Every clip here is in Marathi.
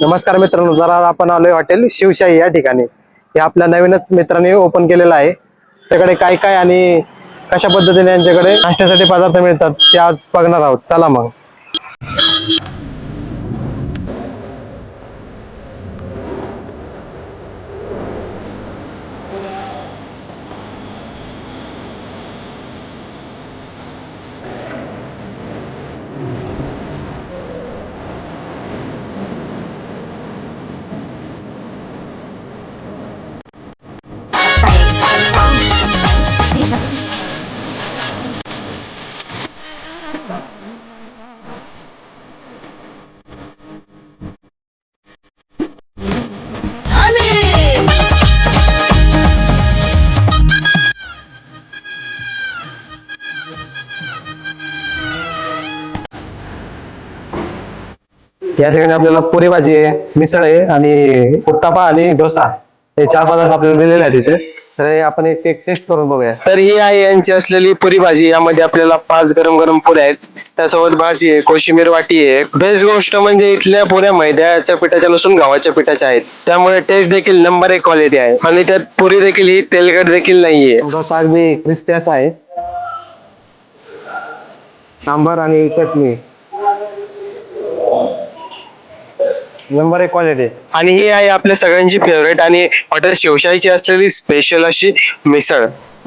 नमस्कार मित्रांनो, जरा आपण आलोय हॉटेल शिवशाही या ठिकाणी. हे आपल्या नवीनच मित्रांनी ओपन केलेलं आहे. त्याकडे काय काय आणि कशा पद्धतीने यांच्याकडे नाश्त्यासाठी पदार्थ मिळतात ते आज बघणार आहोत. चला मग. या ठिकाणी आपल्याला पुरी भाजी आहे, मिसळ आहे आणि उत्तापा आणि डोसा हे चार पदार्थ आपल्याला दिलेले आहेत तिथे. तर हे आपण एक एक टेस्ट करून बघूया. तर ही आहे यांची असलेली पुरी भाजी. यामध्ये आपल्याला 5 गरम गरम पुऱ्या आहेत. त्यासोबत भाजी आहे, कोशिंबीर वाटी आहे. बेस्ट गोष्ट म्हणजे इथल्या पुऱ्या मैद्याच्या पिठाच्या नसून गव्हाच्या पिठाच्या आहेत, त्यामुळे टेस्ट देखील नंबर 1 क्वालिटी आहे. आणि त्यात पुरी देखील ही तेलकट देखील नाहीये. डोसा अगदी क्रिस्पी असा आहे. सांबार आणि चटणी नंबर 1 क्वालिटी. आणि ही आहे आपल्या सगळ्यांची फेवरेट आणि हॉटेल शिवशाहीची असलेली स्पेशल अशी मिसळ.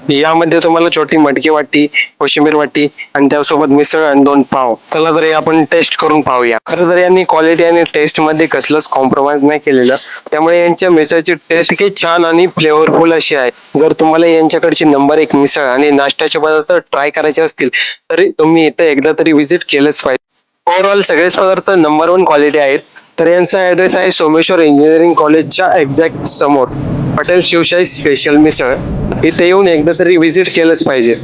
यामध्ये तुम्हाला छोटी मटकी वाटी, कोशिंबीर वाटी आणि त्यासोबत मिसळ आणि 2 पाव. चला तर हे आपण टेस्ट करून पाहूया. खरं तर यांनी क्वालिटी आणि टेस्ट मध्ये कसलंच कॉम्प्रोमाइज नाही केलेलं, त्यामुळे यांच्या मिसळची टेस्ट इतकी छान आणि फ्लेवरफुल अशी आहे. जर तुम्हाला यांच्याकडची नंबर 1 मिसळ आणि नाश्त्याचे पदार्थ ट्राय करायचे असतील तरी तुम्ही इथे एकदा तरी व्हिजिट केलंच पाहिजे. ओव्हरऑल सगळेच पदार्थ नंबर 1 क्वालिटी आहेत. तर यांचा ऍड्रेस आहे सोमेश्वर इंजिनिअरिंग कॉलेजच्या एक्झॅक्ट समोर हॉटेल शिवशाही स्पेशल मिसळ. इथे येऊन एकदा तरी व्हिजिट केलंच पाहिजे.